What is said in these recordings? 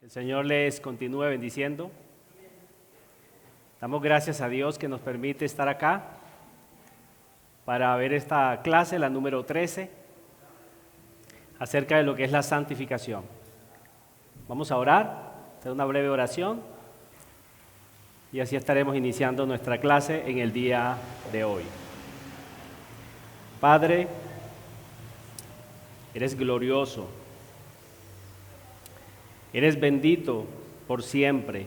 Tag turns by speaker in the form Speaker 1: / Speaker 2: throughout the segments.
Speaker 1: El Señor les continúe bendiciendo. Damos gracias a Dios que nos permite estar acá para ver esta clase, la número 13, acerca de lo que es la santificación. Vamos a orar, hacer una breve oración y así estaremos iniciando nuestra clase en el día de hoy. Padre, eres glorioso. Eres bendito por siempre.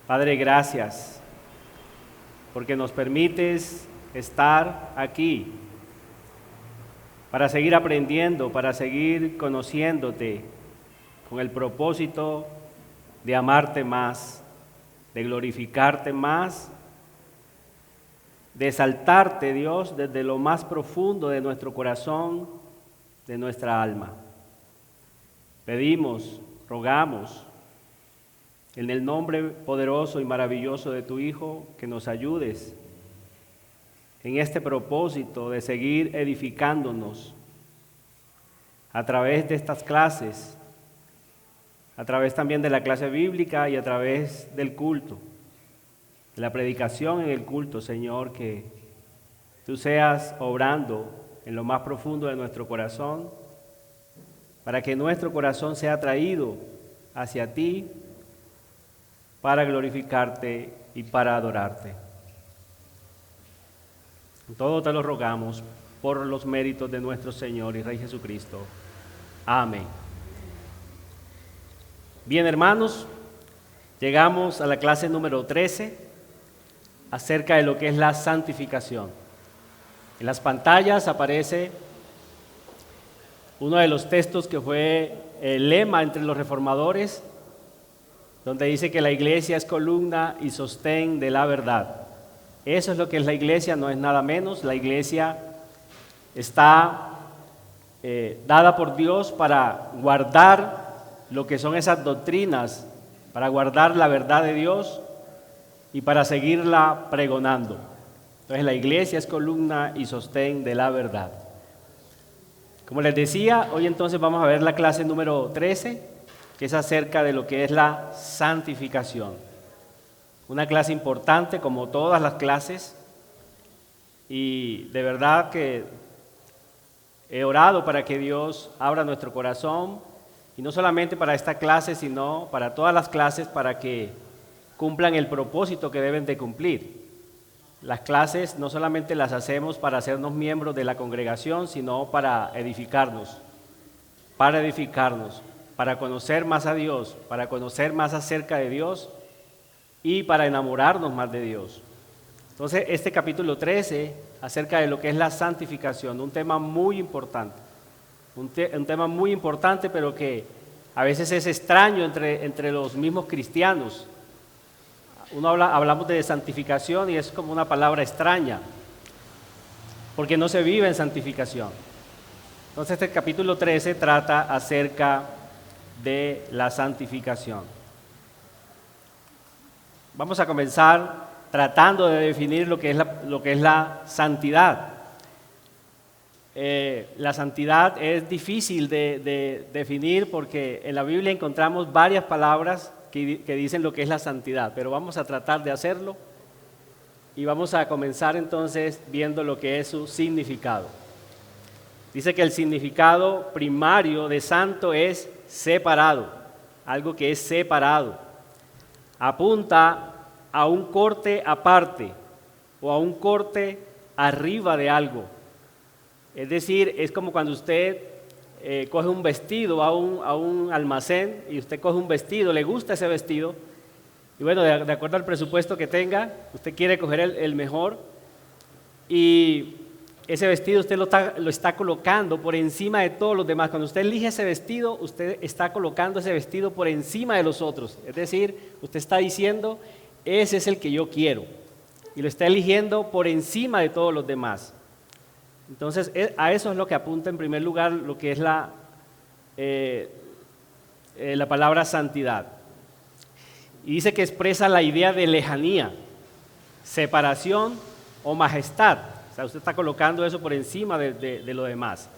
Speaker 1: Padre, gracias porque nos permites estar aquí para seguir aprendiendo, para seguir conociéndote con el propósito de amarte más, de glorificarte más, de exaltarte, Dios, desde lo más profundo de nuestro corazón, de nuestra alma. Pedimos, rogamos, en el nombre poderoso y maravilloso de tu Hijo, que nos ayudes en este propósito de seguir edificándonos a través de estas clases, a través también de la clase bíblica y a través del culto, de la predicación en el culto, Señor, que tú seas obrando en lo más profundo de nuestro corazón, para que nuestro corazón sea atraído hacia ti, para glorificarte y para adorarte. Todo te lo rogamos por los méritos de nuestro Señor y Rey Jesucristo. Amén. Bien, hermanos, llegamos a la clase número 13 acerca de lo que es la santificación. En las pantallas aparece uno de los textos que fue el lema entre los reformadores, donde dice que la iglesia es columna y sostén de la verdad. Eso es lo que es la iglesia, no es nada menos. La iglesia está dada por Dios para guardar lo que son esas doctrinas, para guardar la verdad de Dios y para seguirla pregonando. Entonces la iglesia es columna y sostén de la verdad. Como les decía, hoy entonces vamos a ver la clase número 13, que es acerca de lo que es la santificación. Una clase importante como todas las clases, y de verdad que he orado para que Dios abra nuestro corazón, y no solamente para esta clase, sino para todas las clases, para que cumplan el propósito que deben de cumplir. Las clases no solamente las hacemos para hacernos miembros de la congregación, sino para edificarnos, para conocer más a Dios, para conocer más acerca de Dios y para enamorarnos más de Dios. Entonces, este capítulo 13, acerca de lo que es la santificación, un tema muy importante, un tema muy importante, pero que a veces es extraño entre los mismos cristianos. Hablamos de santificación y es como una palabra extraña, porque no se vive en santificación. Entonces este capítulo 13 trata acerca de la santificación. Vamos a comenzar tratando de definir lo que es la santidad. La santidad es difícil de definir porque en la Biblia encontramos varias palabras que dicen lo que es la santidad, pero vamos a tratar de hacerlo y vamos a comenzar entonces viendo lo que es su significado. Dice que el significado primario de santo es separado, algo que es separado. Apunta a un corte aparte o a un corte arriba de algo. Es decir, es como cuando usted coge un vestido, a un almacén y usted coge un vestido, le gusta ese vestido y bueno, de acuerdo al presupuesto que tenga, usted quiere coger el mejor y ese vestido usted lo está colocando por encima de todos los demás. Cuando usted elige ese vestido, usted está colocando ese vestido por encima de los otros. Es decir, usted está diciendo, ese es el que yo quiero y lo está eligiendo por encima de todos los demás. Entonces, a eso es lo que apunta en primer lugar lo que es la palabra santidad. Y dice que expresa la idea de lejanía, separación o majestad. O sea, usted está colocando eso por encima de lo demás.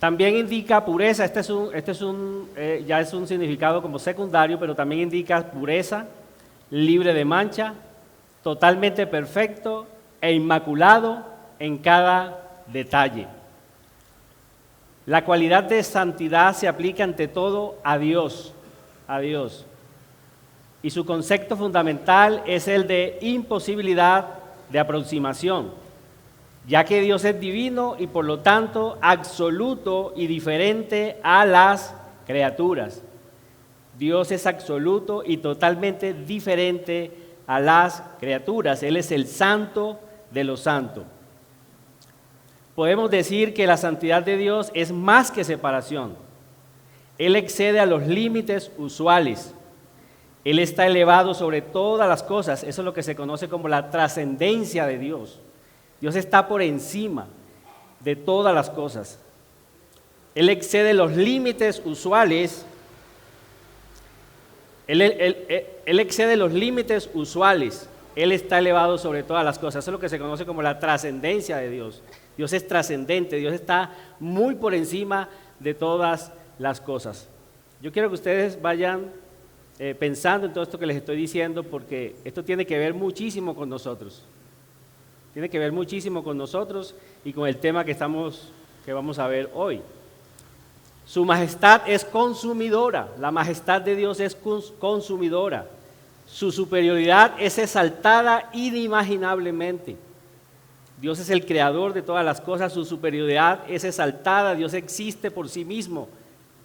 Speaker 1: También indica pureza, ya es un significado como secundario, pero también indica pureza, libre de mancha, totalmente perfecto e inmaculado en cada detalle. La cualidad de santidad se aplica ante todo a Dios, y su concepto fundamental es el de imposibilidad de aproximación, ya que Dios es divino y por lo tanto absoluto y diferente a las criaturas. Dios es absoluto y totalmente diferente a las criaturas. Él es el santo de los santos. Podemos decir que la santidad de Dios es más que separación. Él excede a los límites usuales. Él está elevado sobre todas las cosas. Eso es lo que se conoce como la trascendencia de Dios. Dios está por encima de todas las cosas. Él excede los límites usuales. Él excede los límites usuales. Él está elevado sobre todas las cosas. Eso es lo que se conoce como la trascendencia de Dios. Dios es trascendente. Dios está muy por encima de todas las cosas. Yo quiero que ustedes vayan pensando en todo esto que les estoy diciendo, porque esto tiene que ver muchísimo con nosotros. Tiene que ver muchísimo con nosotros y con el tema que vamos a ver hoy. Su majestad es consumidora. La majestad de Dios es consumidora. Su superioridad es exaltada inimaginablemente. Dios es el creador de todas las cosas. Su superioridad es exaltada. Dios existe por sí mismo.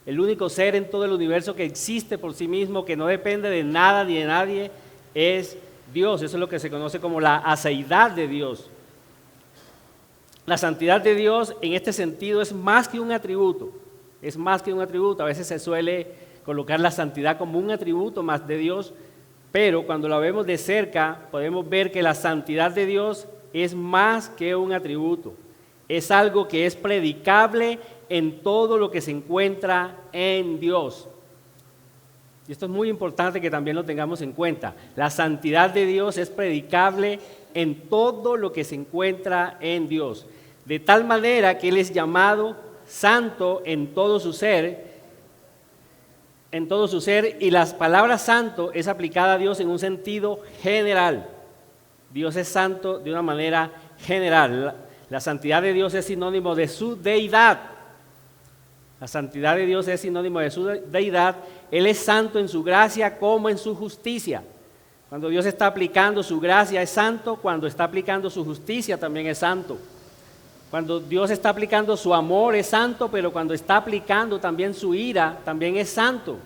Speaker 1: El único ser en todo el universo que existe por sí mismo, que no depende de nada ni de nadie, es Dios. Eso es lo que se conoce como la aceidad de Dios. La santidad de Dios en este sentido es más que un atributo. Es más que un atributo. A veces se suele colocar la santidad como un atributo más de Dios, pero cuando la vemos de cerca podemos ver que la santidad de Dios es más que un atributo. Es algo que es predicable en todo lo que se encuentra en Dios. Y esto es muy importante que también lo tengamos en cuenta. La santidad de Dios es predicable en todo lo que se encuentra en Dios. De tal manera que Él es llamado santo en todo su ser, y la palabra santo es aplicada a Dios en un sentido general. Dios es santo de una manera general. La santidad de Dios es sinónimo de su deidad. La santidad de Dios es sinónimo de su deidad. Él es santo en su gracia como en su justicia. Cuando Dios está aplicando su gracia es santo, cuando está aplicando su justicia también es santo. Cuando Dios está aplicando su amor es santo, pero cuando está aplicando también su ira también es santo.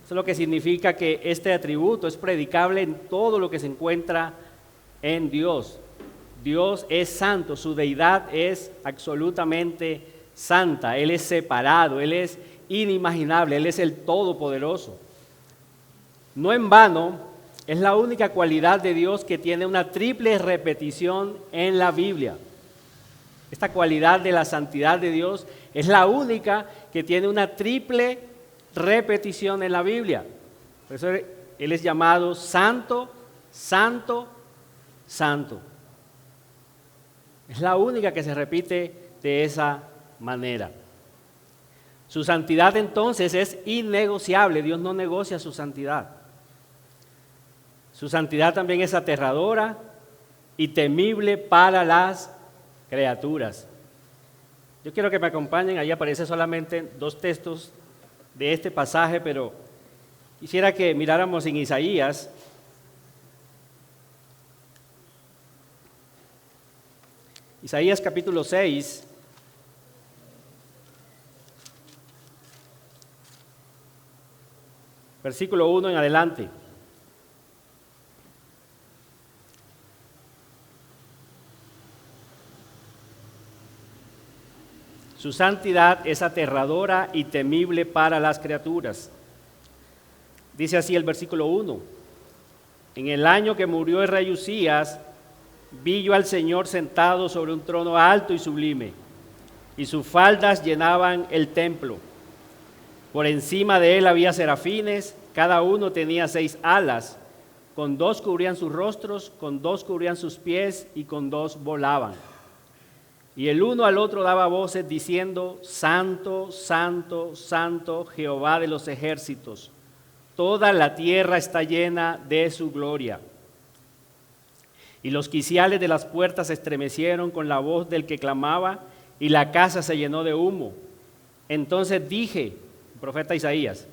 Speaker 1: Eso es lo que significa que este atributo es predicable en todo lo que se encuentra en Dios. Dios es santo, su deidad es absolutamente santa. Él es separado, Él es inimaginable, Él es el Todopoderoso. No en vano, es la única cualidad de Dios que tiene una triple repetición en la Biblia. Esta cualidad de la santidad de Dios es la única que tiene una triple repetición en la Biblia. Por eso Él es llamado santo, santo, santo. Es la única que se repite de esa manera. Su santidad entonces es innegociable. Dios no negocia su santidad. Su santidad también es aterradora y temible para las criaturas. Yo quiero que me acompañen. Ahí aparecen solamente 2 textos de este pasaje, pero quisiera que miráramos en Isaías. Isaías capítulo 6. Versículo 1 en adelante. Su santidad es aterradora y temible para las criaturas. Dice así el versículo 1. En el año que murió el rey Usías, vi yo al Señor sentado sobre un trono alto y sublime, y sus faldas llenaban el templo. Por encima de él había serafines, cada uno tenía 6 alas, con 2 cubrían sus rostros, con 2 cubrían sus pies y con 2 volaban. Y el uno al otro daba voces diciendo: Santo, Santo, Santo, Jehová de los ejércitos. Toda la tierra está llena de su gloria. Y los quiciales de las puertas se estremecieron con la voz del que clamaba, y la casa se llenó de humo. Entonces dije, el profeta Isaías: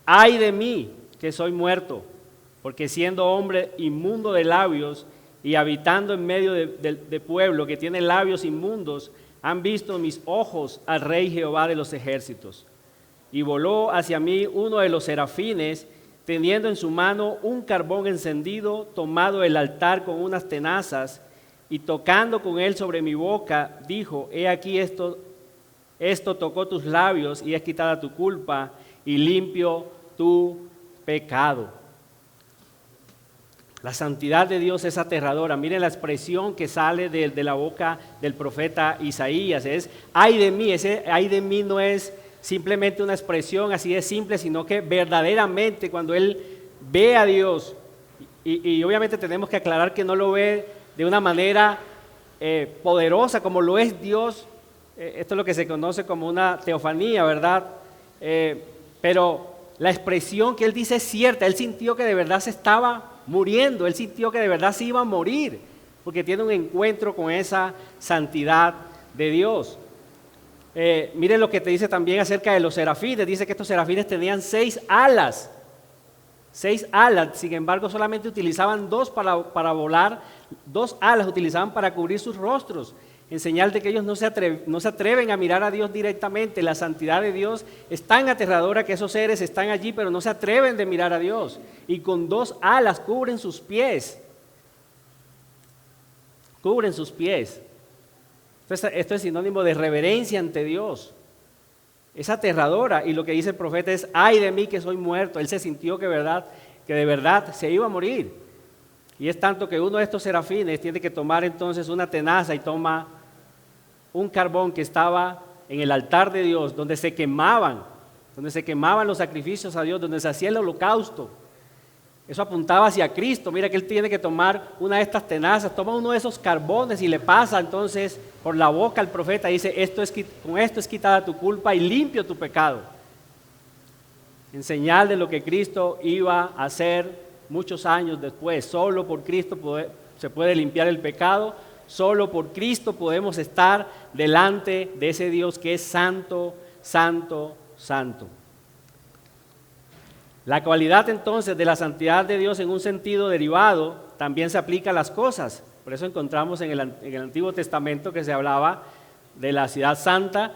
Speaker 1: ay de mí, que soy muerto, porque siendo hombre inmundo de labios y habitando en medio de pueblo que tiene labios inmundos, han visto mis ojos al Rey Jehová de los ejércitos. Y voló hacia mí uno de los serafines, teniendo en su mano un carbón encendido, tomado del altar con unas tenazas, y tocando con él sobre mi boca, dijo: he aquí esto tocó tus labios, y es quitada tu culpa, y limpio tu pecado. La santidad de Dios es aterradora. Miren la expresión que sale de la boca del profeta Isaías, es ay de mí. Ese ay de mí no es simplemente una expresión así de simple, sino que verdaderamente cuando él ve a Dios, y obviamente tenemos que aclarar que no lo ve de una manera poderosa como lo es Dios. Esto es lo que se conoce como una teofanía, ¿verdad? Pero la expresión que él dice es cierta. Él sintió que de verdad se estaba muriendo, él sintió que de verdad se iba a morir, porque tiene un encuentro con esa santidad de Dios. Miren lo que te dice también acerca de los serafines. Dice que estos serafines tenían 6 alas. 6 alas, sin embargo solamente utilizaban 2 para volar. 2 alas utilizaban para cubrir sus rostros, en señal de que ellos no se atreven a mirar a Dios directamente. La santidad de Dios es tan aterradora que esos seres están allí, pero no se atreven de mirar a Dios. Y con 2 alas cubren sus pies. Cubren sus pies. Esto es sinónimo de reverencia ante Dios. Es aterradora, y lo que dice el profeta es: ay de mí, que soy muerto. Él se sintió que de verdad se iba a morir. Y es tanto que uno de estos serafines tiene que tomar entonces una tenaza y toma un carbón que estaba en el altar de Dios, donde se quemaban los sacrificios a Dios, donde se hacía el holocausto. Eso apuntaba hacia Cristo. Mira que él tiene que tomar una de estas tenazas, toma uno de esos carbones y le pasa entonces por la boca al profeta y dice: con esto es quitada tu culpa y limpio tu pecado. En señal de lo que Cristo iba a hacer muchos años después. Solo por Cristo se puede limpiar el pecado. Solo por Cristo podemos estar delante de ese Dios que es santo, santo, santo. La cualidad entonces de la santidad de Dios en un sentido derivado también se aplica a las cosas. Por eso encontramos en el Antiguo Testamento que se hablaba de la ciudad santa,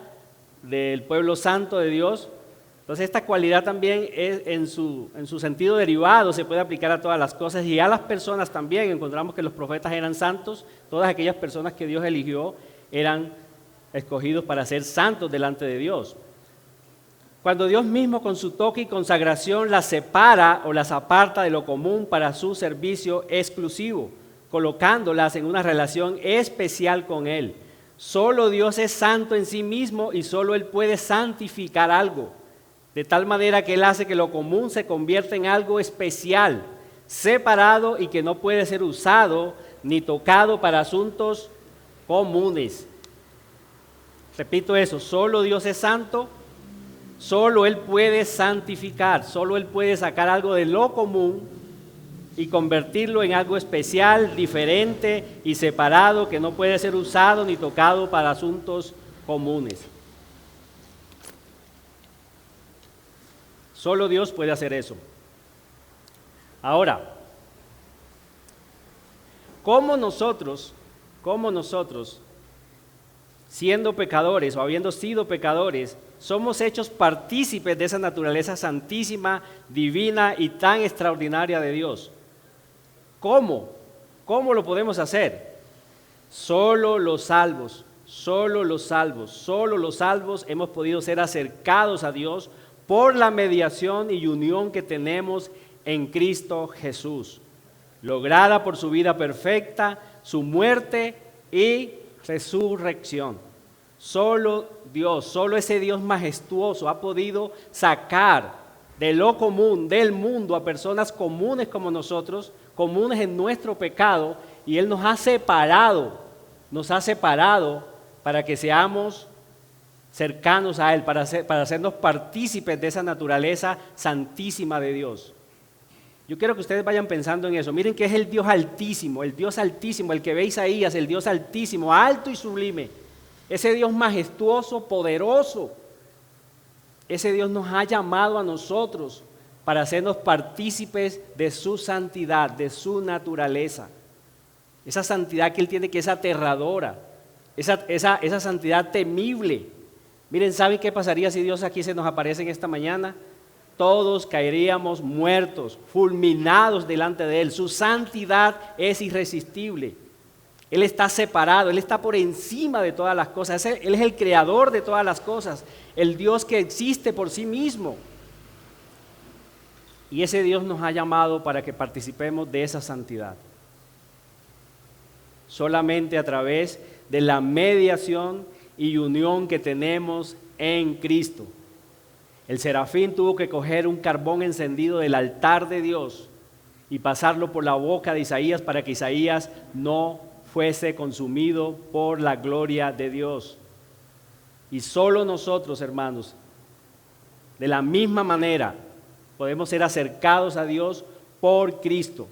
Speaker 1: del pueblo santo de Dios. Entonces esta cualidad también en su sentido derivado se puede aplicar a todas las cosas y a las personas también. Encontramos que los profetas eran santos. Todas aquellas personas que Dios eligió eran escogidos para ser santos delante de Dios. Cuando Dios mismo con su toque y consagración las separa o las aparta de lo común para su servicio exclusivo, colocándolas en una relación especial con Él. Solo Dios es santo en sí mismo y solo Él puede santificar algo, de tal manera que Él hace que lo común se convierta en algo especial, separado y que no puede ser usado ni tocado para asuntos comunes. Repito eso, solo Dios es santo. Solo Él puede santificar, solo Él puede sacar algo de lo común y convertirlo en algo especial, diferente y separado, que no puede ser usado ni tocado para asuntos comunes. Solo Dios puede hacer eso. Ahora, ¿cómo nosotros, siendo pecadores o habiendo sido pecadores, somos hechos partícipes de esa naturaleza santísima, divina y tan extraordinaria de Dios? ¿Cómo? ¿Cómo lo podemos hacer? Solo los salvos hemos podido ser acercados a Dios por la mediación y unión que tenemos en Cristo Jesús, lograda por su vida perfecta, su muerte y resurrección. Solo Dios, solo ese Dios majestuoso ha podido sacar de lo común, del mundo, a personas comunes como nosotros, comunes en nuestro pecado, y Él nos ha separado para que seamos cercanos a Él, para hacernos partícipes de esa naturaleza santísima de Dios. Yo quiero que ustedes vayan pensando en eso. Miren que es el Dios Altísimo, el que ve Isaías, el Dios Altísimo, alto y sublime. Ese Dios majestuoso, poderoso. Ese Dios nos ha llamado a nosotros para hacernos partícipes de su santidad, de su naturaleza. Esa santidad que Él tiene, que es aterradora, esa santidad temible. Miren, ¿saben qué pasaría si Dios aquí se nos aparece en esta mañana? Todos caeríamos muertos, fulminados delante de Él. Su santidad es irresistible. Él está separado, Él está por encima de todas las cosas. Él es el creador de todas las cosas, el Dios que existe por sí mismo. Y ese Dios nos ha llamado para que participemos de esa santidad. Solamente a través de la mediación y unión que tenemos en Cristo. El serafín tuvo que coger un carbón encendido del altar de Dios y pasarlo por la boca de Isaías para que Isaías no fuese consumido por la gloria de Dios. Y solo nosotros, hermanos, de la misma manera, podemos ser acercados a Dios por Cristo.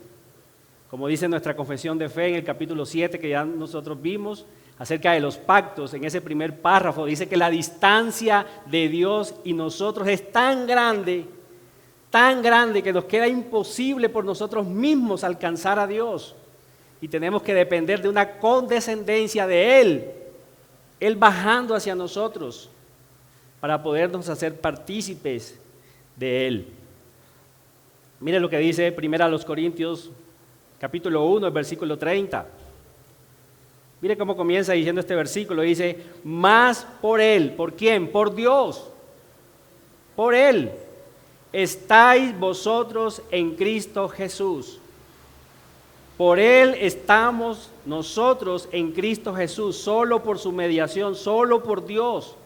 Speaker 1: Como dice nuestra confesión de fe en el capítulo 7 que ya nosotros vimos, acerca de los pactos, en ese primer párrafo, dice que la distancia de Dios y nosotros es tan grande que nos queda imposible por nosotros mismos alcanzar a Dios. Y tenemos que depender de una condescendencia de Él bajando hacia nosotros para podernos hacer partícipes de Él. Miren lo que dice 1 Corintios, capítulo 1, el versículo 30. Mire cómo comienza diciendo este versículo, dice, más por Él, ¿por quién? Por Dios, por Él, estáis vosotros en Cristo Jesús. Por Él estamos nosotros en Cristo Jesús, solo por su mediación, solo por Dios.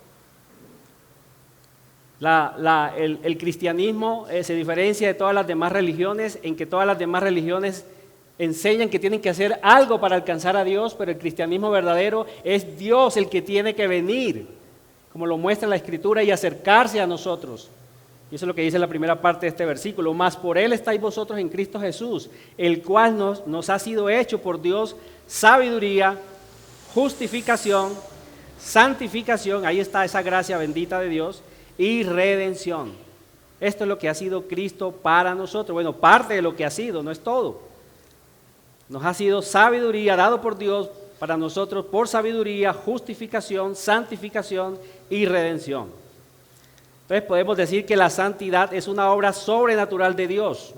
Speaker 1: El cristianismo se diferencia de todas las demás religiones en que todas las demás religiones enseñan que tienen que hacer algo para alcanzar a Dios, pero el cristianismo verdadero es Dios el que tiene que venir, como lo muestra la Escritura, y acercarse a nosotros. Y eso es lo que dice la primera parte de este versículo. Más por Él estáis vosotros en Cristo Jesús, el cual nos ha sido hecho por Dios sabiduría, justificación, santificación, ahí está esa gracia bendita de Dios, y redención. Esto es lo que ha sido Cristo para nosotros. Bueno, parte de lo que ha sido, no es todo. Nos ha sido sabiduría dado por Dios para nosotros por sabiduría, justificación, santificación y redención. Entonces podemos decir que la santidad es una obra sobrenatural de Dios.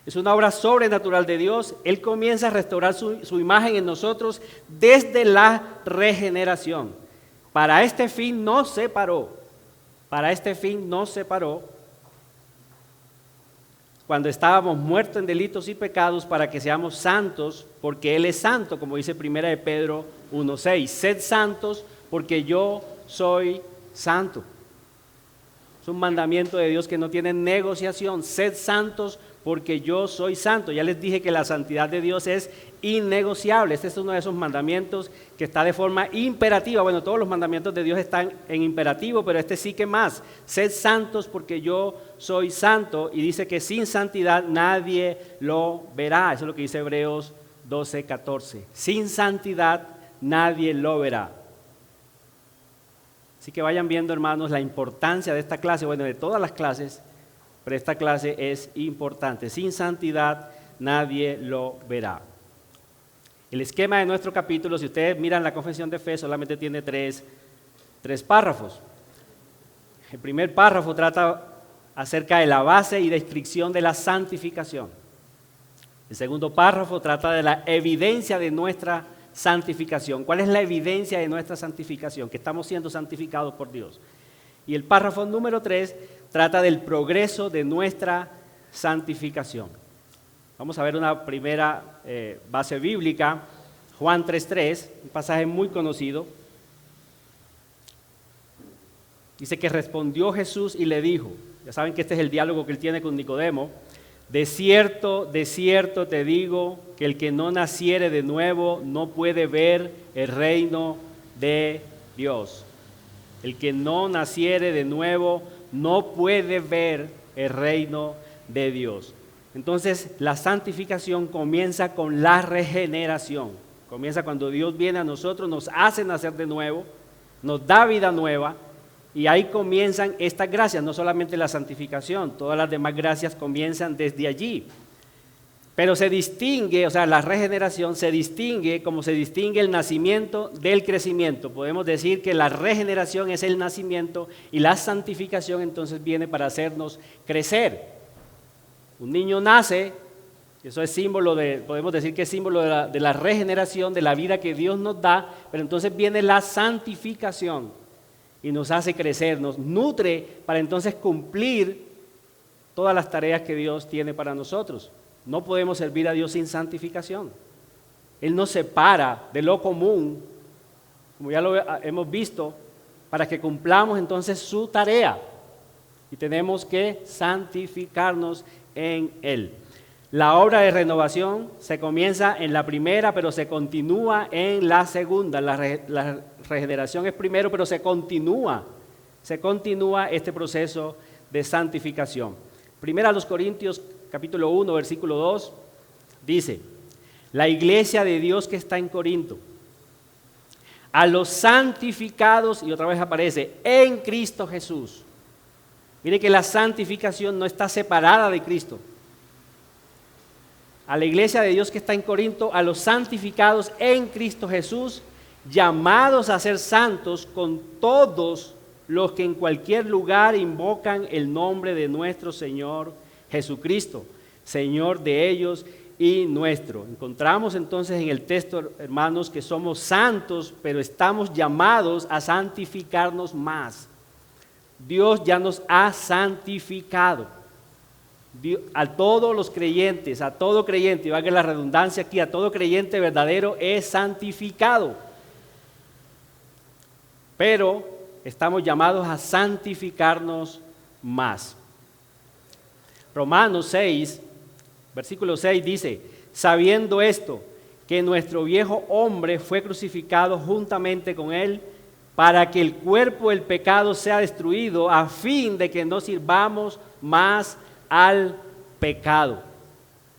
Speaker 1: Es una obra sobrenatural de Dios. Él comienza a restaurar su imagen en nosotros desde la regeneración. Para este fin nos separó. Cuando estábamos muertos en delitos y pecados, para que seamos santos, porque Él es santo, como dice 1 de Pedro 1:6. Sed santos, porque yo soy santo. Es un mandamiento de Dios que no tiene negociación. Sed santos, porque yo soy santo. Ya les dije que la santidad de Dios es innegociable. Este es uno de esos mandamientos que está de forma imperativa. Bueno, todos los mandamientos de Dios están en imperativo, pero este sí que más. Sed santos porque yo soy santo. Y dice que sin santidad nadie lo verá. Eso es lo que dice Hebreos 12:14. Sin santidad nadie lo verá. Así que vayan viendo, hermanos, la importancia de esta clase, bueno, de todas las clases, pero esta clase es importante. Sin santidad nadie lo verá. El esquema de nuestro capítulo, si ustedes miran la confesión de fe, solamente tiene tres párrafos. El primer párrafo trata acerca de la base y descripción de la santificación. El segundo párrafo trata de la evidencia de nuestra santificación. ¿Cuál es la evidencia de nuestra santificación? Que estamos siendo santificados por Dios. Y el párrafo número 3 trata del progreso de nuestra santificación. Vamos a ver una primera base bíblica, Juan 3:3, un pasaje muy conocido. Dice que respondió Jesús y le dijo, ya saben que este es el diálogo que él tiene con Nicodemo, de cierto te digo que el que no naciere de nuevo no puede ver el reino de Dios. El que no naciere de nuevo no puede ver el reino de Dios. Entonces, la santificación comienza con la regeneración. Comienza cuando Dios viene a nosotros, nos hace nacer de nuevo, nos da vida nueva, y ahí comienzan estas gracias, no solamente la santificación, todas las demás gracias comienzan desde allí. Pero se distingue, o sea, la regeneración se distingue como se distingue el nacimiento del crecimiento. Podemos decir que la regeneración es el nacimiento y la santificación entonces viene para hacernos crecer. Un niño nace, eso es símbolo podemos decir que es símbolo de la regeneración, de la vida que Dios nos da, pero entonces viene la santificación y nos hace crecer, nos nutre para entonces cumplir todas las tareas que Dios tiene para nosotros. No podemos servir a Dios sin santificación. Él nos separa de lo común, como ya lo hemos visto, para que cumplamos entonces su tarea. Y tenemos que santificarnos en Él. La obra de renovación se comienza en la primera, pero se continúa en la segunda. La regeneración es primero, pero se continúa este proceso de santificación. Primera a los Corintios, capítulo 1, versículo 2, dice: la iglesia de Dios que está en Corinto, a los santificados, y otra vez aparece, en Cristo Jesús. Mire que la santificación no está separada de Cristo. A la iglesia de Dios que está en Corinto, a los santificados en Cristo Jesús, llamados a ser santos con todos los que en cualquier lugar invocan el nombre de nuestro Señor Jesucristo, Señor de ellos y nuestro. Encontramos entonces en el texto, hermanos, que somos santos, pero estamos llamados a santificarnos más. Dios ya nos ha santificado. A todos los creyentes, a todo creyente, y valga la redundancia aquí, a todo creyente verdadero es santificado. Pero estamos llamados a santificarnos más. Romanos 6, versículo 6 dice: sabiendo esto, que nuestro viejo hombre fue crucificado juntamente con él, para que el cuerpo del pecado sea destruido, a fin de que no sirvamos más al pecado.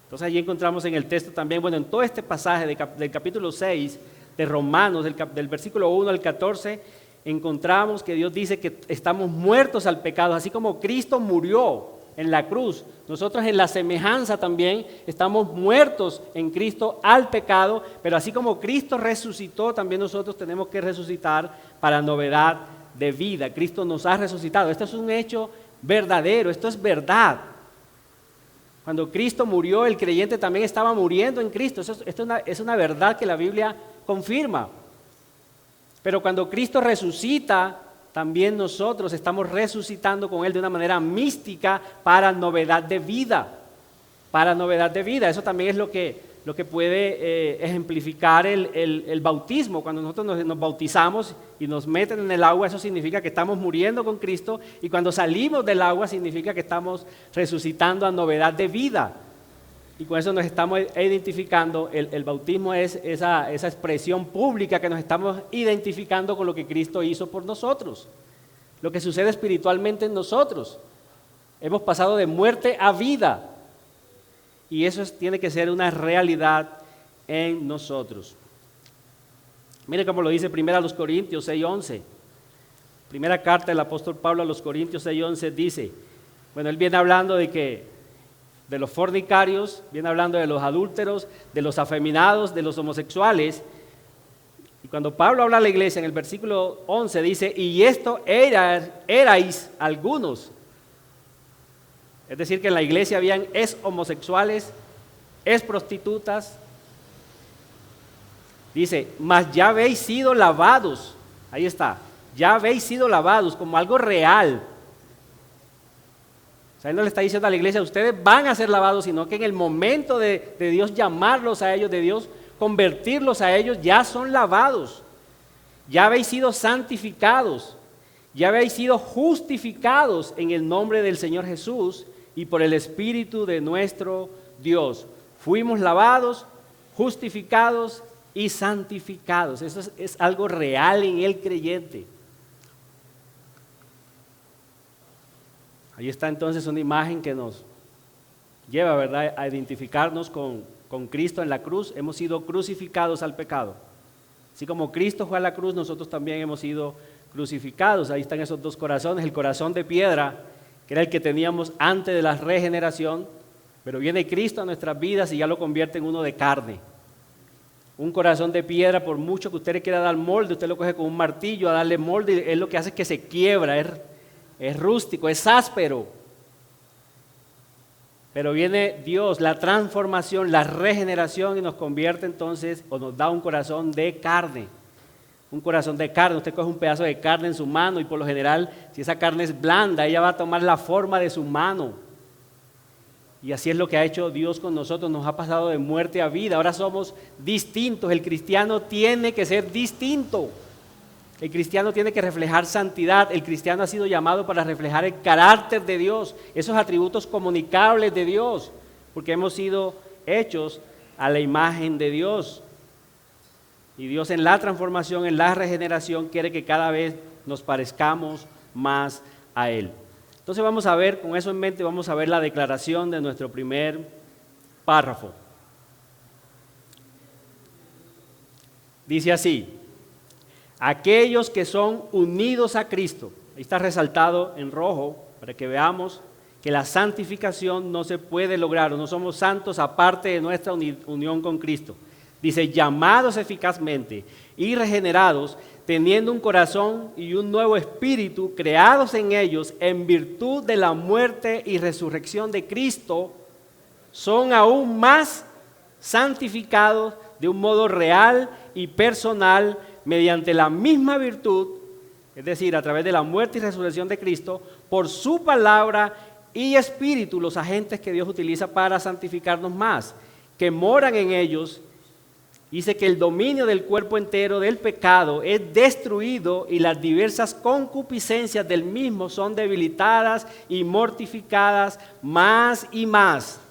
Speaker 1: Entonces allí encontramos en el texto también, bueno, en todo este pasaje del capítulo 6 de Romanos, del versículo 1 al 14, encontramos que Dios dice que estamos muertos al pecado, así como Cristo murió en la cruz. Nosotros en la semejanza también estamos muertos en Cristo al pecado, pero así como Cristo resucitó, también nosotros tenemos que resucitar para novedad de vida. Cristo nos ha resucitado. Esto es un hecho verdadero, esto es verdad. Cuando Cristo murió, el creyente también estaba muriendo en Cristo. Esto es una verdad que la Biblia confirma. Pero cuando Cristo resucita, también nosotros estamos resucitando con Él de una manera mística para novedad de vida. Para novedad de vida. Eso también es lo que puede ejemplificar el bautismo. Cuando nosotros nos bautizamos y nos meten en el agua, eso significa que estamos muriendo con Cristo, y cuando salimos del agua significa que estamos resucitando a novedad de vida. Y con eso nos estamos identificando. El bautismo es esa expresión pública que nos estamos identificando con lo que Cristo hizo por nosotros, lo que sucede espiritualmente en nosotros. Hemos pasado de muerte a vida, y eso tiene que ser una realidad en nosotros. Mire cómo lo dice primero a los Corintios 6:11. Primera carta del apóstol Pablo a los Corintios 6:11 dice, bueno, él viene hablando de los fornicarios, viene hablando de los adúlteros, de los afeminados, de los homosexuales. Y cuando Pablo habla a la iglesia en el versículo 11 dice: y esto erais algunos. Es decir, que en la iglesia habían homosexuales, prostitutas. Dice: mas ya habéis sido lavados. Ahí está, ya habéis sido lavados, como algo real. O sea, él no le está diciendo a la iglesia: ustedes van a ser lavados, sino que en el momento de Dios llamarlos a ellos, de Dios convertirlos a ellos, ya son lavados. Ya habéis sido santificados, ya habéis sido justificados en el nombre del Señor Jesús y por el Espíritu de nuestro Dios. Fuimos lavados, justificados y santificados. Eso es algo real en el creyente. Ahí está entonces una imagen que nos lleva, ¿verdad?, a identificarnos con Cristo en la cruz. Hemos sido crucificados al pecado. Así como Cristo fue a la cruz, nosotros también hemos sido crucificados. Ahí están esos dos corazones, el corazón de piedra, que era el que teníamos antes de la regeneración, pero viene Cristo a nuestras vidas y ya lo convierte en uno de carne. Un corazón de piedra, por mucho que usted le quiera dar molde, usted lo coge con un martillo a darle molde, y es lo que hace que se quiebra, es rústico, es áspero. Pero viene Dios, la transformación, la regeneración, y nos convierte entonces, o nos da un corazón de carne. Un corazón de carne. Usted coge un pedazo de carne en su mano y por lo general, si esa carne es blanda, ella va a tomar la forma de su mano. Y así es lo que ha hecho Dios con nosotros, nos ha pasado de muerte a vida. Ahora somos distintos. El cristiano tiene que ser distinto. El cristiano tiene que reflejar santidad. El cristiano ha sido llamado para reflejar el carácter de Dios, esos atributos comunicables de Dios, porque hemos sido hechos a la imagen de Dios. Y Dios en la transformación, en la regeneración, quiere que cada vez nos parezcamos más a Él. Entonces vamos a ver, con eso en mente, vamos a ver la declaración de nuestro primer párrafo. Dice así: aquellos que son unidos a Cristo. Ahí está resaltado en rojo para que veamos que la santificación no se puede lograr, o no somos santos aparte de nuestra unión con Cristo. Dice, llamados eficazmente y regenerados, teniendo un corazón y un nuevo espíritu, creados en ellos en virtud de la muerte y resurrección de Cristo, son aún más santificados de un modo real y personal mediante la misma virtud, es decir, a través de la muerte y resurrección de Cristo, por su palabra y espíritu, los agentes que Dios utiliza para santificarnos más, que moran en ellos. Dice que el dominio del cuerpo entero del pecado es destruido y las diversas concupiscencias del mismo son debilitadas y mortificadas más y más.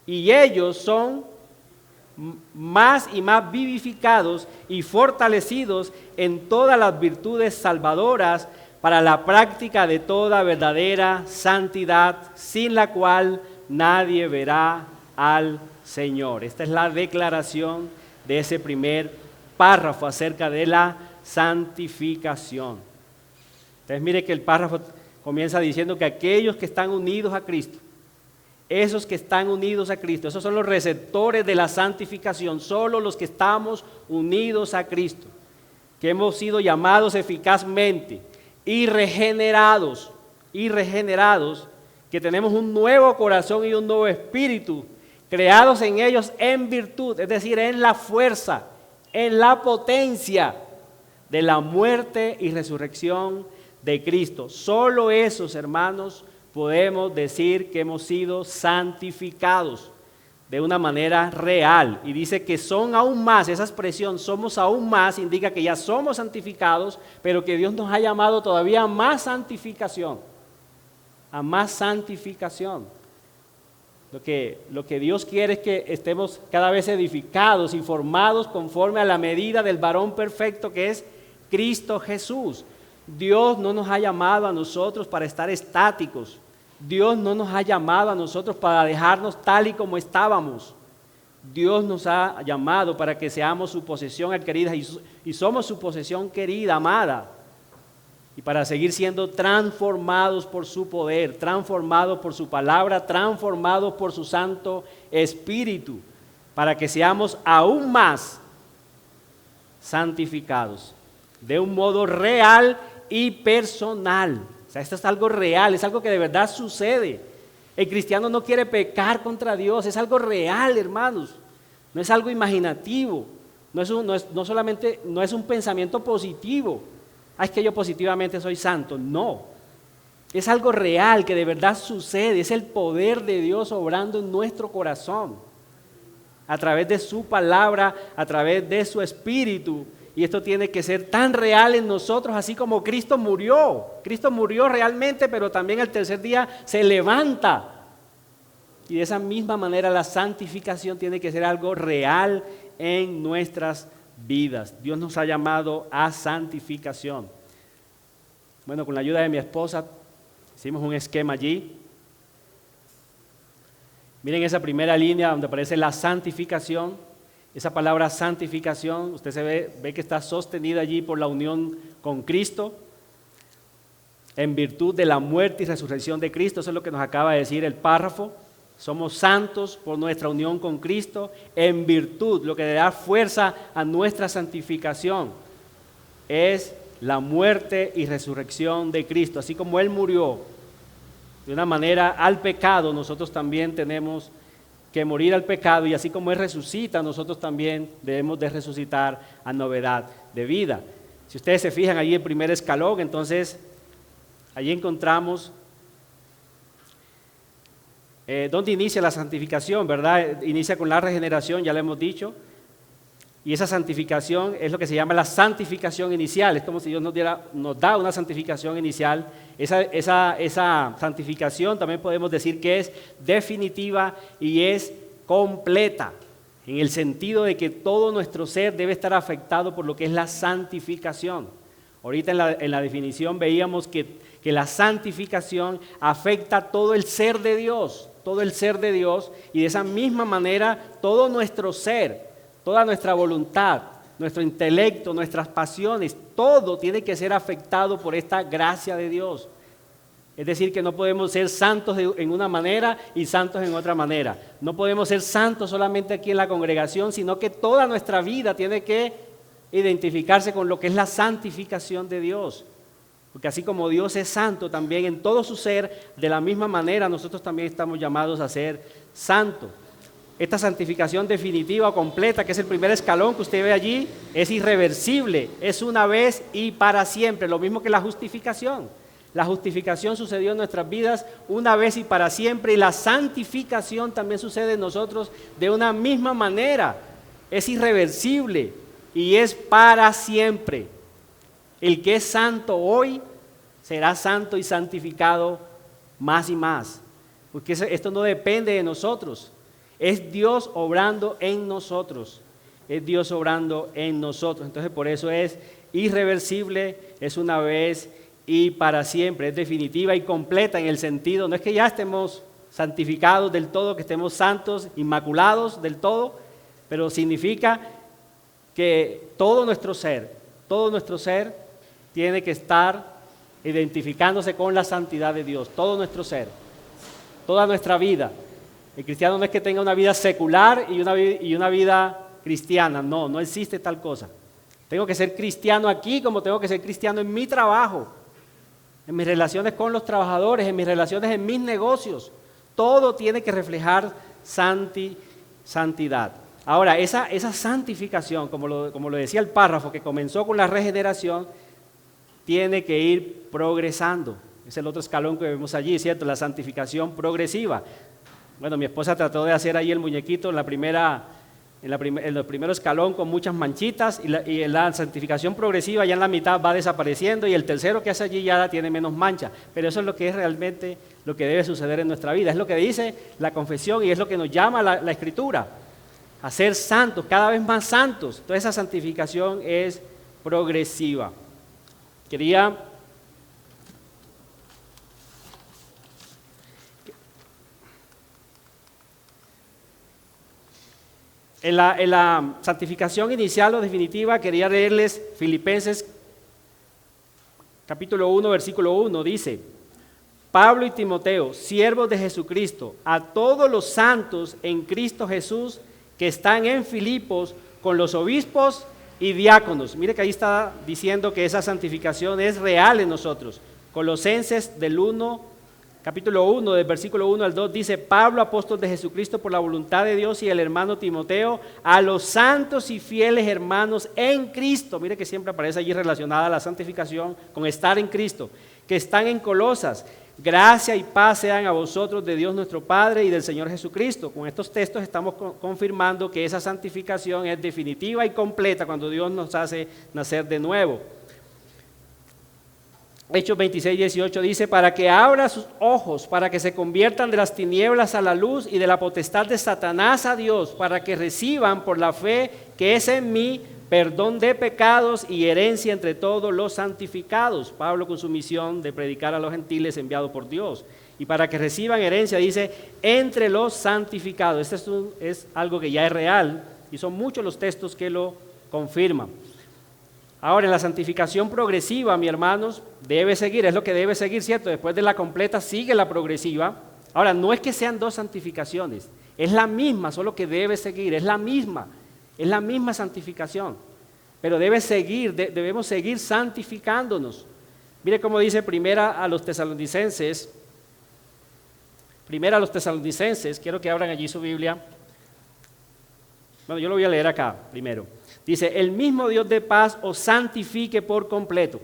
Speaker 1: Y ellos son más y más vivificados y fortalecidos en todas las virtudes salvadoras para la práctica de toda verdadera santidad, sin la cual nadie verá al Señor. Esta es la declaración de ese primer párrafo acerca de la santificación. Entonces mire que el párrafo comienza diciendo que aquellos que están unidos a Cristo, esos que están unidos a Cristo, esos son los receptores de la santificación, solo los que estamos unidos a Cristo, que hemos sido llamados eficazmente y regenerados, que tenemos un nuevo corazón y un nuevo espíritu, creados en ellos en virtud, es decir, en la fuerza, en la potencia de la muerte y resurrección de Cristo. Solo esos, hermanos, podemos decir que hemos sido santificados de una manera real. Y dice que son aún más, esa expresión somos aún más, indica que ya somos santificados, pero que Dios nos ha llamado todavía a más santificación, a más santificación. Lo que Dios quiere es que estemos cada vez edificados y formados conforme a la medida del varón perfecto que es Cristo Jesús. Dios no nos ha llamado a nosotros para estar estáticos. Dios no nos ha llamado a nosotros para dejarnos tal y como estábamos. Dios nos ha llamado para que seamos su posesión adquirida y somos su posesión querida, amada. Y para seguir siendo transformados por su poder, transformados por su palabra, transformados por su Santo Espíritu, para que seamos aún más santificados de un modo real y personal. O sea, esto es algo real, es algo que de verdad sucede. El cristiano no quiere pecar contra Dios, es algo real, hermanos. No es algo imaginativo, no es un pensamiento positivo. Es que yo positivamente soy santo. No, es algo real que de verdad sucede, es el poder de Dios obrando en nuestro corazón, a través de su palabra, a través de su espíritu. Y esto tiene que ser tan real en nosotros, así como Cristo murió. Cristo murió realmente, pero también al tercer día se levanta Y de esa misma manera la santificación tiene que ser algo real en nuestras vidas. Dios nos ha llamado a santificación. Bueno, con la ayuda de mi esposa hicimos un esquema allí. Miren esa primera línea donde aparece la santificación. Esa palabra santificación, usted ve que está sostenida allí por la unión con Cristo, en virtud de la muerte y resurrección de Cristo. Eso es lo que nos acaba de decir el párrafo. Somos santos por nuestra unión con Cristo, en virtud, lo que le da fuerza a nuestra santificación es la muerte y resurrección de Cristo. Así como Él murió de una manera al pecado, nosotros también tenemos que morir al pecado, y así como Él resucita, nosotros también debemos de resucitar a novedad de vida. Si ustedes se fijan allí el primer escalón, entonces allí encontramos dónde inicia la santificación, ¿verdad? Inicia con la regeneración, ya lo hemos dicho. Y esa santificación es lo que se llama la santificación inicial. Es como si Dios nos da una santificación inicial. Esa santificación también podemos decir que es definitiva y es completa, en el sentido de que todo nuestro ser debe estar afectado por lo que es la santificación. Ahorita en la definición veíamos que la santificación afecta todo el ser de Dios, y de esa misma manera todo nuestro ser, toda nuestra voluntad, nuestro intelecto, nuestras pasiones, todo tiene que ser afectado por esta gracia de Dios. Es decir, que no podemos ser santos en una manera y santos en otra manera. No podemos ser santos solamente aquí en la congregación, sino que toda nuestra vida tiene que identificarse con lo que es la santificación de Dios. Porque así como Dios es santo también en todo su ser, de la misma manera nosotros también estamos llamados a ser santos. Esta santificación definitiva o completa, que es el primer escalón que usted ve allí, es irreversible, es una vez y para siempre, lo mismo que la justificación. La justificación sucedió en nuestras vidas una vez y para siempre, y la santificación también sucede en nosotros de una misma manera. Es irreversible y es para siempre. El que es santo hoy será santo y santificado más y más, porque esto no depende de nosotros. Es Dios obrando en nosotros. Entonces por eso es irreversible, es una vez y para siempre, es definitiva y completa en el sentido, no es que ya estemos santificados del todo, que estemos santos, inmaculados del todo, pero significa que todo nuestro ser tiene que estar identificándose con la santidad de Dios, todo nuestro ser, toda nuestra vida. El cristiano no es que tenga una vida secular y una vida cristiana, no existe tal cosa. Tengo que ser cristiano aquí como tengo que ser cristiano en mi trabajo, en mis relaciones con los trabajadores, en mis relaciones en mis negocios. Todo tiene que reflejar santidad. Ahora, esa santificación, como lo decía el párrafo, que comenzó con la regeneración, tiene que ir progresando. Es el otro escalón que vemos allí, ¿cierto? La santificación progresiva. Bueno, mi esposa trató de hacer ahí el muñequito en el primer escalón con muchas manchitas, y en la santificación progresiva ya en la mitad va desapareciendo, y el tercero que hace allí ya tiene menos manchas. Pero eso es lo que es realmente lo que debe suceder en nuestra vida. Es lo que dice la confesión y es lo que nos llama la Escritura, a ser santos, cada vez más santos. Toda esa santificación es progresiva. En la santificación inicial o definitiva, quería leerles Filipenses capítulo 1, versículo 1, dice: Pablo y Timoteo, siervos de Jesucristo, a todos los santos en Cristo Jesús que están en Filipos con los obispos y diáconos. Mire que ahí está diciendo que esa santificación es real en nosotros. Colosenses capítulo 1, del versículo 1 al 2, dice: Pablo, apóstol de Jesucristo por la voluntad de Dios, y el hermano Timoteo, a los santos y fieles hermanos en Cristo. Mire que siempre aparece allí relacionada la santificación con estar en Cristo, que están en Colosas. Gracia y paz sean a vosotros de Dios nuestro Padre y del Señor Jesucristo. Con estos textos estamos confirmando que esa santificación es definitiva y completa cuando Dios nos hace nacer de nuevo. Hechos 26, 18 dice, para que abra sus ojos, para que se conviertan de las tinieblas a la luz y de la potestad de Satanás a Dios, para que reciban por la fe que es en mí perdón de pecados y herencia entre todos los santificados. Pablo con su misión de predicar a los gentiles enviado por Dios. Y para que reciban herencia, dice, entre los santificados. Esto es algo que ya es real y son muchos los textos que lo confirman. Ahora, en la santificación progresiva, mis hermanos, debe seguir, es lo que debe seguir, ¿cierto? Después de la completa sigue la progresiva. Ahora, no es que sean dos santificaciones, es la misma, solo que debe seguir, es la misma santificación. Pero debemos seguir santificándonos. Mire cómo dice primera a los tesalonicenses, quiero que abran allí su Biblia. Bueno, yo lo voy a leer acá primero. Dice, el mismo Dios de paz os santifique por completo,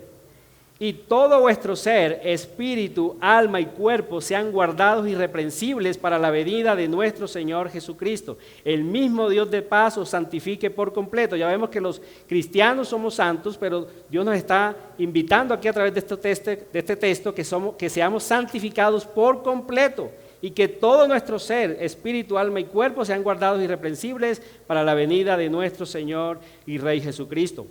Speaker 1: y todo vuestro ser, espíritu, alma y cuerpo sean guardados irreprensibles para la venida de nuestro Señor Jesucristo. El mismo Dios de paz os santifique por completo. Ya vemos que los cristianos somos santos, pero Dios nos está invitando aquí a través de este texto que seamos santificados por completo. Y que todo nuestro ser, espíritu, alma y cuerpo sean guardados irreprensibles para la venida de nuestro Señor y Rey Jesucristo.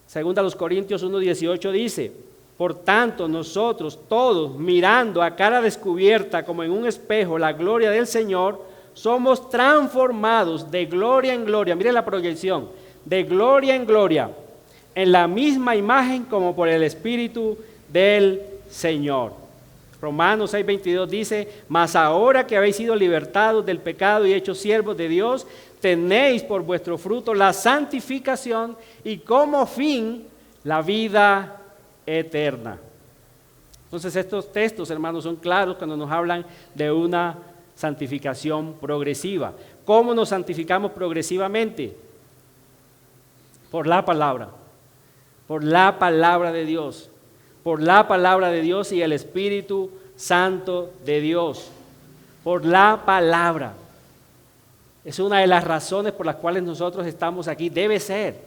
Speaker 1: Segunda a los Corintios 1:18 dice, por tanto nosotros todos, mirando a cara descubierta como en un espejo la gloria del Señor, somos transformados de gloria en gloria, mire la proyección, de gloria en gloria, en la misma imagen como por el Espíritu del Señor. Romanos 6:22 dice, mas ahora que habéis sido libertados del pecado y hechos siervos de Dios, tenéis por vuestro fruto la santificación y como fin la vida eterna. Entonces estos textos, hermanos, son claros cuando nos hablan de una santificación progresiva. ¿Cómo nos santificamos progresivamente? Por la palabra de Dios. Por la palabra de Dios y el Espíritu Santo de Dios. Por la palabra. Es una de las razones por las cuales nosotros estamos aquí. Debe ser.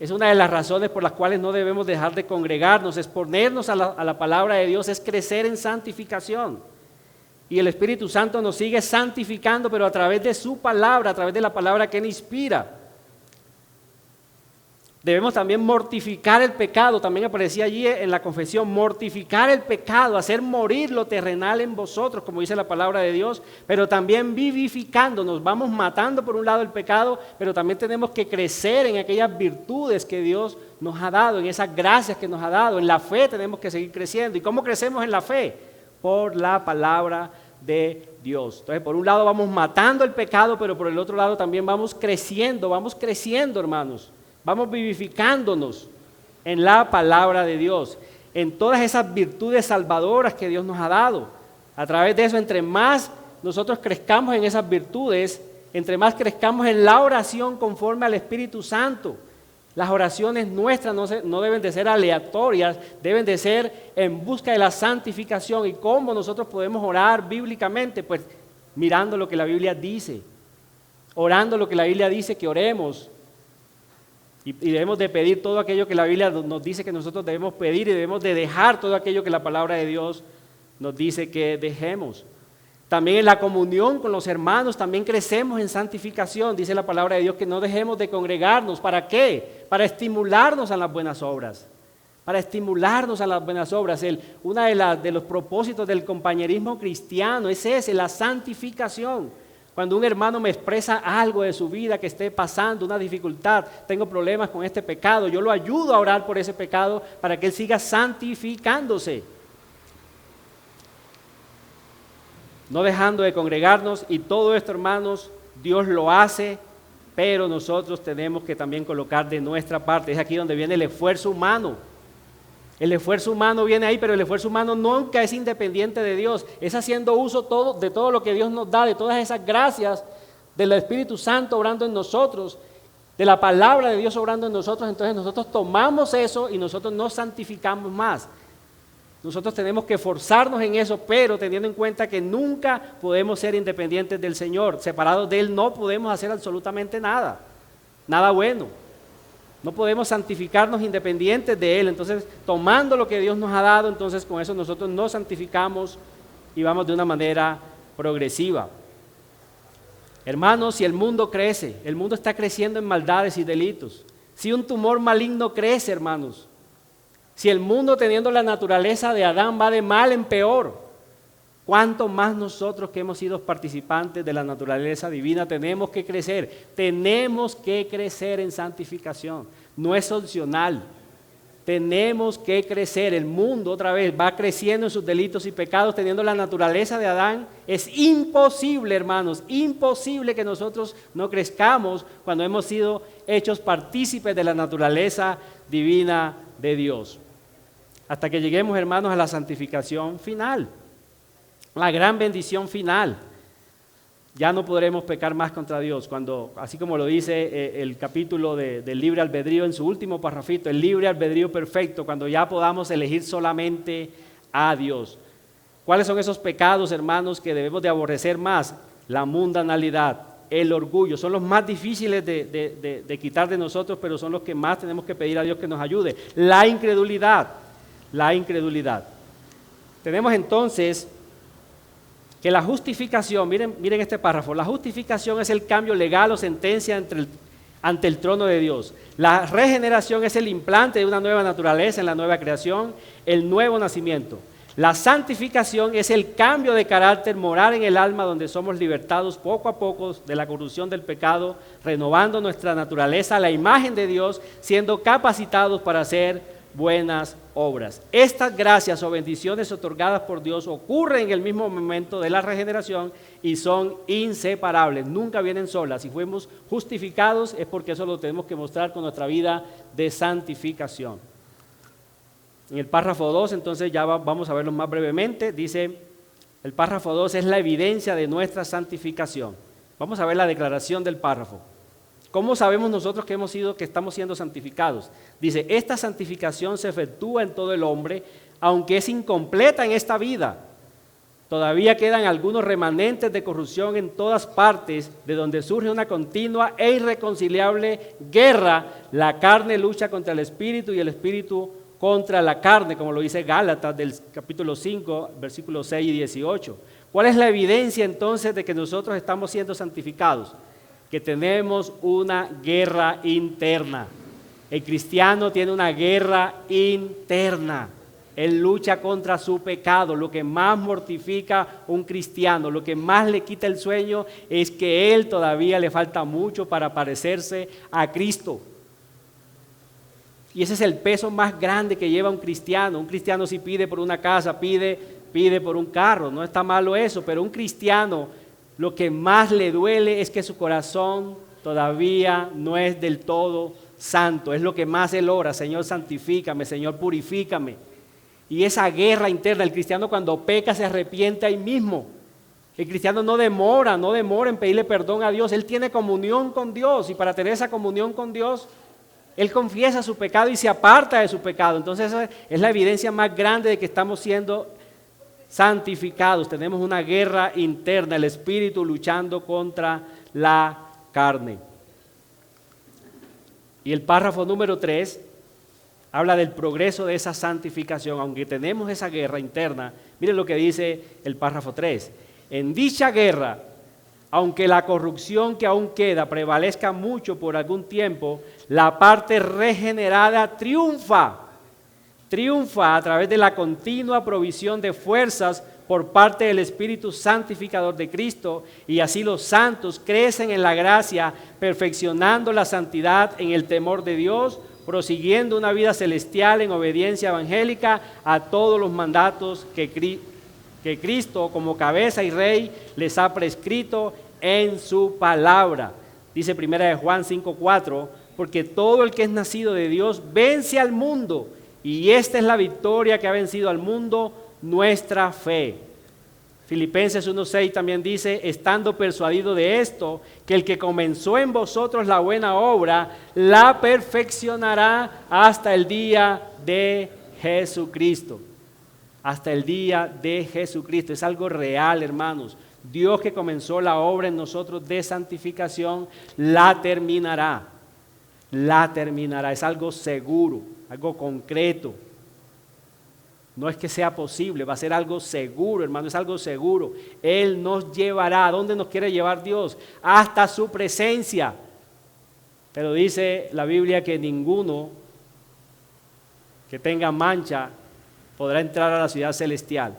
Speaker 1: Es una de las razones por las cuales no debemos dejar de congregarnos. Exponernos a la palabra de Dios es crecer en santificación. Y el Espíritu Santo nos sigue santificando, pero a través de su palabra, a través de la palabra que Él inspira. Debemos también mortificar el pecado, también aparecía allí en la confesión, mortificar el pecado, hacer morir lo terrenal en vosotros, como dice la palabra de Dios, pero también vivificándonos, vamos matando por un lado el pecado, pero también tenemos que crecer en aquellas virtudes que Dios nos ha dado, en esas gracias que nos ha dado, en la fe tenemos que seguir creciendo. ¿Y cómo crecemos en la fe? Por la palabra de Dios. Entonces, por un lado vamos matando el pecado, pero por el otro lado también vamos creciendo, hermanos. Vamos vivificándonos en la palabra de Dios, en todas esas virtudes salvadoras que Dios nos ha dado. A través de eso, entre más nosotros crezcamos en esas virtudes, entre más crezcamos en la oración conforme al Espíritu Santo. Las oraciones nuestras no deben de ser aleatorias, deben de ser en busca de la santificación. ¿Y cómo nosotros podemos orar bíblicamente? Pues mirando lo que la Biblia dice, orando lo que la Biblia dice que oremos. Y debemos de pedir todo aquello que la Biblia nos dice que nosotros debemos pedir, y debemos de dejar todo aquello que la palabra de Dios nos dice que dejemos. También en la comunión con los hermanos también crecemos en santificación. Dice la palabra de Dios que no dejemos de congregarnos. ¿Para qué? Para estimularnos a las buenas obras. Para estimularnos a las buenas obras. Uno de los propósitos del compañerismo cristiano es ese, la santificación. Cuando un hermano me expresa algo de su vida que esté pasando, una dificultad, tengo problemas con este pecado, yo lo ayudo a orar por ese pecado para que él siga santificándose. No dejando de congregarnos, y todo esto, hermanos, Dios lo hace, pero nosotros tenemos que también colocar de nuestra parte. Es aquí donde viene el esfuerzo humano. El esfuerzo humano viene ahí, pero el esfuerzo humano nunca es independiente de Dios. Es haciendo uso de todo lo que Dios nos da, de todas esas gracias del Espíritu Santo obrando en nosotros, de la palabra de Dios obrando en nosotros. Entonces nosotros tomamos eso y nosotros nos santificamos más. Nosotros tenemos que esforzarnos en eso, pero teniendo en cuenta que nunca podemos ser independientes del Señor. Separados de Él no podemos hacer absolutamente nada, nada bueno. No podemos santificarnos independientes de Él. Entonces, tomando lo que Dios nos ha dado, entonces con eso nosotros nos santificamos y vamos de una manera progresiva. Hermanos, si el mundo crece, el mundo está creciendo en maldades y delitos. Si un tumor maligno crece, hermanos, si el mundo teniendo la naturaleza de Adán va de mal en peor, ¿cuánto más nosotros que hemos sido participantes de la naturaleza divina tenemos que crecer? Tenemos que crecer en santificación, no es opcional. Tenemos que crecer. El mundo otra vez va creciendo en sus delitos y pecados teniendo la naturaleza de Adán. Es imposible, hermanos, imposible que nosotros no crezcamos cuando hemos sido hechos partícipes de la naturaleza divina de Dios. Hasta que lleguemos, hermanos, a la santificación final, la gran bendición final. Ya no podremos pecar más contra Dios, cuando, así como lo dice el capítulo del libre albedrío en su último parrafito, el libre albedrío perfecto, cuando ya podamos elegir solamente a Dios. ¿Cuáles son esos pecados, hermanos, que debemos de aborrecer más? La mundanalidad, el orgullo, son los más difíciles de quitar de nosotros, pero son los que más tenemos que pedir a Dios que nos ayude. La incredulidad. Tenemos entonces que la justificación, miren este párrafo, la justificación es el cambio legal o sentencia ante el trono de Dios. La regeneración es el implante de una nueva naturaleza en la nueva creación, el nuevo nacimiento. La santificación es el cambio de carácter moral en el alma, donde somos libertados poco a poco de la corrupción del pecado, renovando nuestra naturaleza a la imagen de Dios, siendo capacitados para hacer buenas obras. Estas gracias o bendiciones otorgadas por Dios ocurren en el mismo momento de la regeneración y son inseparables, nunca vienen solas. Si fuimos justificados es porque eso lo tenemos que mostrar con nuestra vida de santificación. En el párrafo 2, entonces ya vamos a verlo más brevemente, dice, el párrafo 2 es la evidencia de nuestra santificación. Vamos a ver la declaración del párrafo. ¿Cómo sabemos nosotros que estamos siendo santificados? Dice, esta santificación se efectúa en todo el hombre, aunque es incompleta en esta vida. Todavía quedan algunos remanentes de corrupción en todas partes, de donde surge una continua e irreconciliable guerra. La carne lucha contra el espíritu y el espíritu contra la carne, como lo dice Gálatas del capítulo 5, versículos 6 y 18. ¿Cuál es la evidencia entonces de que nosotros estamos siendo santificados? Que tenemos una guerra interna. El cristiano tiene una guerra interna. Él lucha contra su pecado. Lo que más mortifica a un cristiano, lo que más le quita el sueño, es que él todavía le falta mucho para parecerse a Cristo. Y ese es el peso más grande que lleva un cristiano. Un cristiano si pide por una casa, pide por un carro, no está malo eso, pero un cristiano lo que más le duele es que su corazón todavía no es del todo santo. Es lo que más él ora: Señor, santifícame, Señor, purifícame. Y esa guerra interna, el cristiano cuando peca se arrepiente ahí mismo. El cristiano no demora en pedirle perdón a Dios. Él tiene comunión con Dios, y para tener esa comunión con Dios, él confiesa su pecado y se aparta de su pecado. Entonces esa es la evidencia más grande de que estamos siendo santificados. Tenemos una guerra interna, el espíritu luchando contra la carne. Y el párrafo número 3 habla del progreso de esa santificación. Aunque tenemos esa guerra interna, miren lo que dice el párrafo 3. En dicha guerra, aunque la corrupción que aún queda prevalezca mucho por algún tiempo, la parte regenerada triunfa a través de la continua provisión de fuerzas por parte del Espíritu Santificador de Cristo, y así los santos crecen en la gracia, perfeccionando la santidad en el temor de Dios, prosiguiendo una vida celestial en obediencia evangélica a todos los mandatos que Cristo, como cabeza y rey, les ha prescrito en su palabra. Dice 1 Juan 5:4, porque todo el que es nacido de Dios vence al mundo, y esta es la victoria que ha vencido al mundo, nuestra fe. Filipenses 1:6 también dice, estando persuadido de esto, que el que comenzó en vosotros la buena obra, la perfeccionará hasta el día de Jesucristo. Hasta el día de Jesucristo. Es algo real, hermanos. Dios que comenzó la obra en nosotros de santificación, la terminará. la terminará. Es algo seguro, algo concreto. No es que sea posible, va a ser algo seguro, hermano, es algo seguro. Él nos llevará. ¿A dónde nos quiere llevar Dios? Hasta su presencia. Pero dice la Biblia que ninguno que tenga mancha podrá entrar a la ciudad celestial.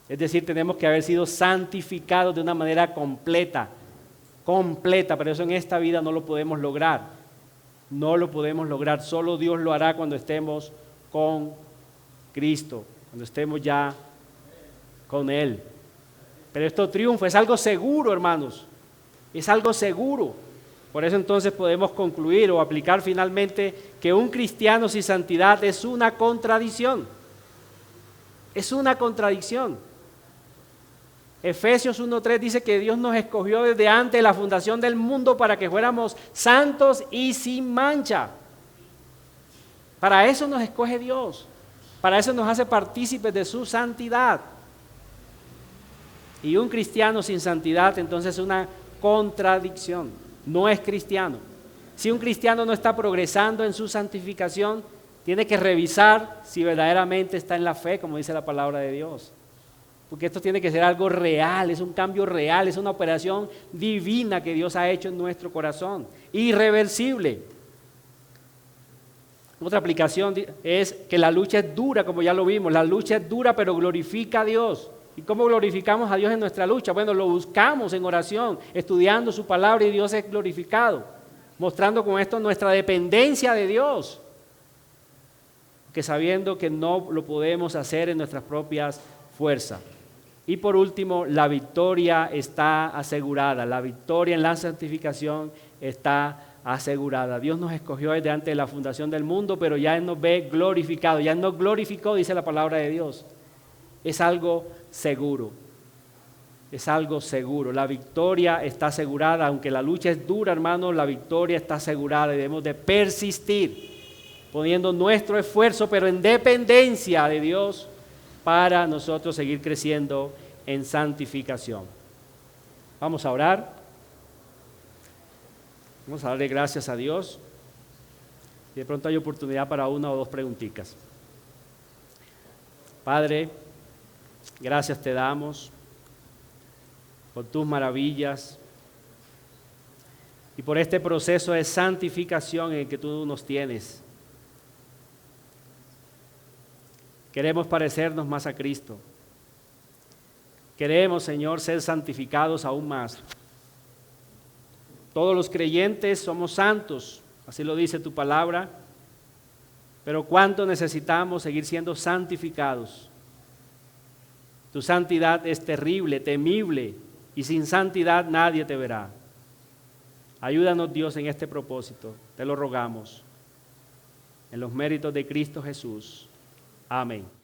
Speaker 1: Es decir, tenemos que haber sido santificados de una manera completa, pero eso en esta vida no lo podemos lograr. No lo podemos lograr, solo Dios lo hará cuando estemos con Cristo, cuando estemos ya con Él. Pero esto triunfa, es algo seguro, hermanos, es algo seguro. Por eso entonces podemos concluir o aplicar finalmente que un cristiano sin santidad es una contradicción. Es una contradicción. Efesios 1:3 dice que Dios nos escogió desde antes de la fundación del mundo para que fuéramos santos y sin mancha. Para eso nos escoge Dios. Para eso nos hace partícipes de su santidad. Y un cristiano sin santidad entonces es una contradicción. No es cristiano. Si un cristiano no está progresando en su santificación, tiene que revisar si verdaderamente está en la fe, como dice la palabra de Dios. Porque esto tiene que ser algo real, es un cambio real, es una operación divina que Dios ha hecho en nuestro corazón, irreversible. Otra aplicación es que la lucha es dura, como ya lo vimos, la lucha es dura pero glorifica a Dios. ¿Y cómo glorificamos a Dios en nuestra lucha? Bueno, lo buscamos en oración, estudiando su palabra y Dios es glorificado, mostrando con esto nuestra dependencia de Dios, que sabiendo que no lo podemos hacer en nuestras propias fuerzas. Y por último, la victoria está asegurada, la victoria en la santificación está asegurada. Dios nos escogió desde antes de la fundación del mundo, pero ya Él nos ve glorificado, ya Él nos glorificó, dice la palabra de Dios. Es algo seguro, es algo seguro. La victoria está asegurada, aunque la lucha es dura, hermanos, la victoria está asegurada y debemos de persistir, poniendo nuestro esfuerzo, pero en dependencia de Dios, para nosotros seguir creciendo en santificación. Vamos a orar. Vamos a darle gracias a Dios. Y de pronto hay oportunidad para una o dos preguntitas. Padre, gracias te damos por tus maravillas y por este proceso de santificación en el que tú nos tienes. Queremos parecernos más a Cristo. Queremos, Señor, ser santificados aún más. Todos los creyentes somos santos, así lo dice tu palabra, pero cuánto necesitamos seguir siendo santificados. Tu santidad es terrible, temible, y sin santidad nadie te verá. Ayúdanos, Dios, en este propósito, te lo rogamos, en los méritos de Cristo Jesús. Amén.